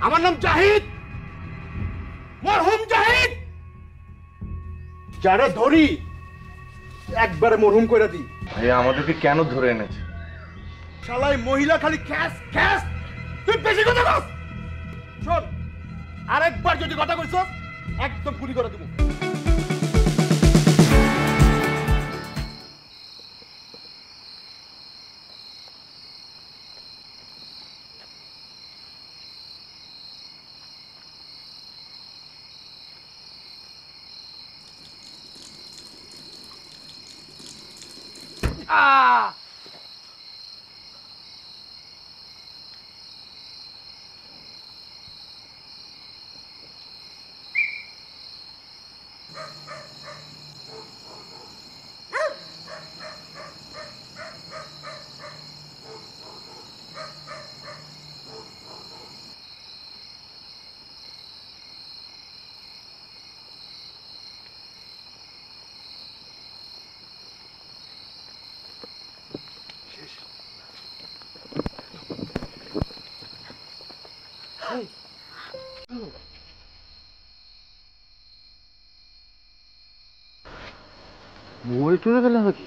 আমার নাম জাহিদ, মরহুম জাহিদ। যারা ধরি একবারে মরহুম করে দিই। ভাইয়া আমাদেরকে কেন ধরে এনেছে? শালাই মহিলা খালি খ্যাস খ্যাস, তুই বেশি কথা বল। শোন, আরেকবার যদি কথা কইছ একদম গুলি করে দিব। মোবাইল চলে গেল নাকি?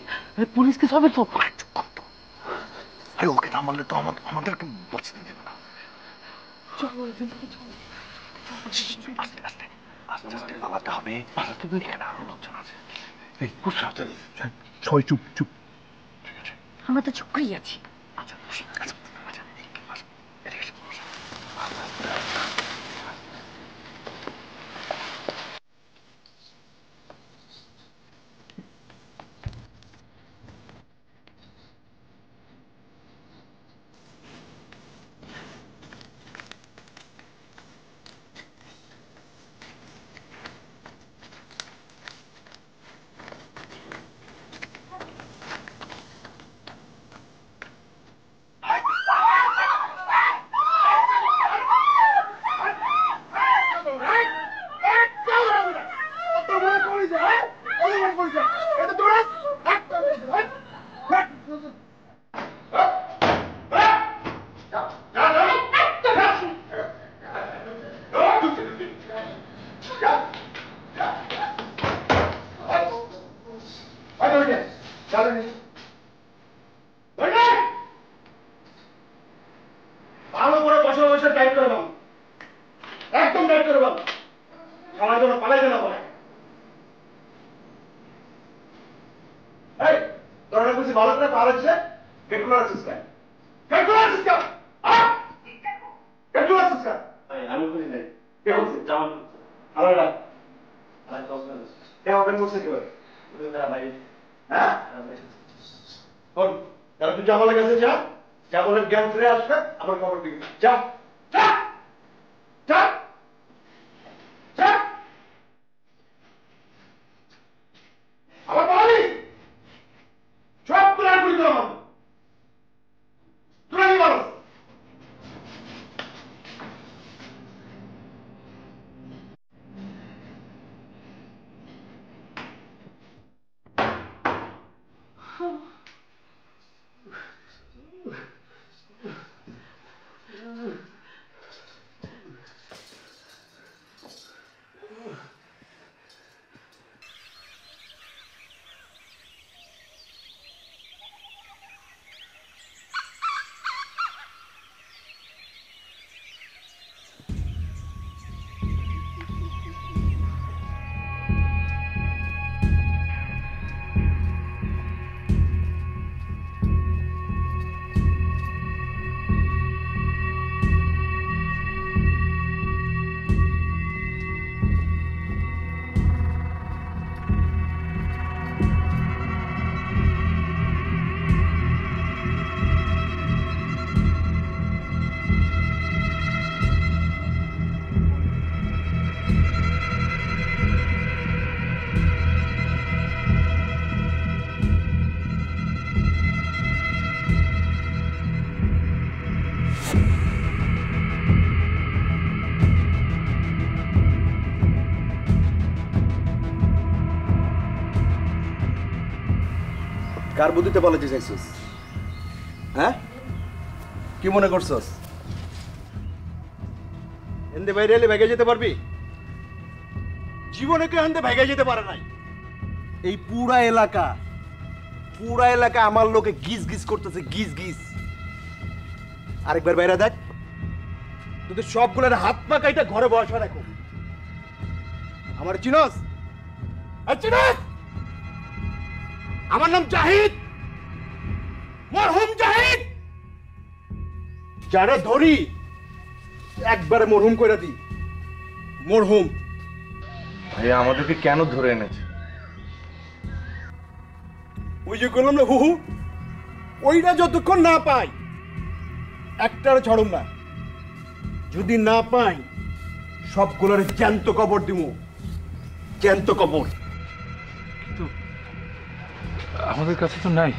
পুলিশকে যাবে তো। ওকে না মারলে তো আমাদেরকে বাঁচতে দেবে না। আস্তে আস্তে আস্তে আস্তে পালাতে হবে। এখানে আরো লোকজন আছে। সবাই চুপ চুপ। ঠিক আছে, আমরা তো চুপ করেই আছি। আচ্ছা আচ্ছা আচ্ছা, এদিকে ভালো করে বসে বসে টাইপ করে দাও, একদম টাইপ করে দাও। সবাই যেন পালাইতে না পারে। এই তোরা বুঝি ভালো করে পালাচ্ছে, কেটুলা আছিস কেন? কেটুলা আছিস কেন? কেটুলা আছিস কেন? আমি বুঝি নাই। কে বলছে? জামান আলাদা ওপেন করছে কি করে? হ্যাঁ, তারা তুই জামালের কাছে যা, জামালের জ্ঞান ফিরে আসবে, আমার খবর দিবি। যা যা যা যা। আমার বলি সব প্ল্যান করি তো আমার তুই বলো। কার বুদ্ধিতে পালাতে চাইছিস? হ্যাঁ, কি মনে করছস? এনদে বাইরে এলে ভেগে যেতে পারবি? জীবনে কেউ এনদে ভেগে যেতে পারে নাই। এই পুরা এলাকা আমার লোকে গিজ গিজ করতেছে, গিজ গিজ। আরেকবার বাইরে দেখ, তোদের সবগুলোর হাত পা কাইটা ঘরে বসা রাখো। আমার চিনস? চিনস? আমার নাম জাহিদ, মরহুম জাহিদ। যারা ধরি একবারে মরহুম করে দি, মরহুম। ভাইয়া আমাদেরকে কেন ধরে এনেছে? ওই যে করলাম না হুহু, ওইটা যতক্ষণ না পাই একটার ছড়ম না। যদি না পাই সবগুলোর জ্যান্ত কবর দিব, জ্যান্ত কবর। কিন্তু আমাদের কাছে তো নাই।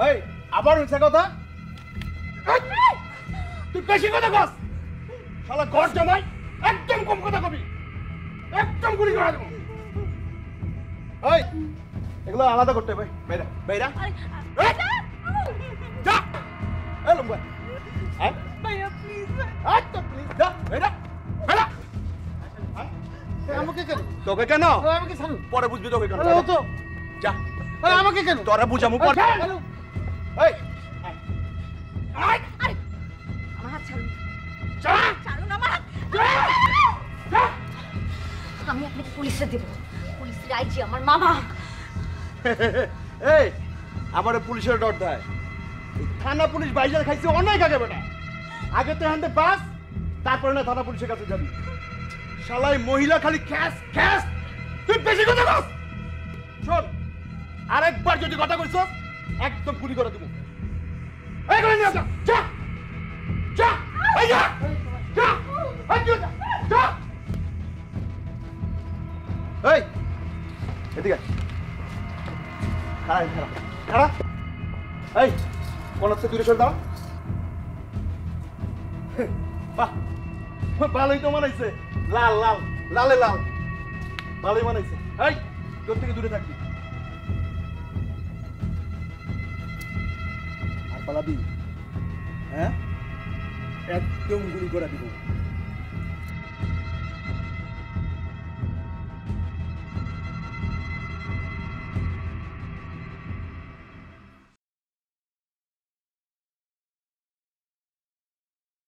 এই আবার হয়েছে কথা? এই, তুই বেশি কথা কস। শালা ঘর জামাই, একদম কম কথা কবি, একদম গুলি করে দেবো। এই এগুলো আলাদা করতে হবে। বাইরা বাইরা এই, যা। এই লম্বা হ্যাঁ ভাইয়া প্লিজ আচ্ছা প্লিজ যা বাইরা বাইরা। আমাকে কেন? তোকে কেন? আমাকে ছাড়ুন। পরে বুঝবি তোকে কেন। আরে তো যা আমাকে কেন? তোরা বুঝামু পর। হ্যালো। এই আয় আরে আমার হাত ছাড়ুন। যা ছাড়ুন আমার হাত। যা। আমি আপনাকে পুলিশে দেব। পুলিশের আইজি আমার মামা। এই আমারে পুলিশের ডর দেয়। এই থানা পুলিশ বাইজার খাইছে অনেক আগে বেটা। আগে তো হাতে বাস, তারপরে না থানা পুলিশের কাছে যাবি। শালাই মহিলা খালি ক্যাশ ক্যাশ। তুই বেশি কথা বল। শোন, আরেকবার যদি কথা কইছস একদম গুলি করে দেব। এই করে নিয়ে যা। যা যা এই যা যা এই যা যা। এই এদিকে আয়। খাড়া খাড়া। এই কোন হচ্ছে দূরে সরে দাও। বাহ ভালোই তো মানাইছে। লাল লাল লালে লাল ভালোই মানাইছে। এই তোর থেকে দূরে থাকবি। আর পালাবি? হ্যাঁ একদম গুলি করে দিব।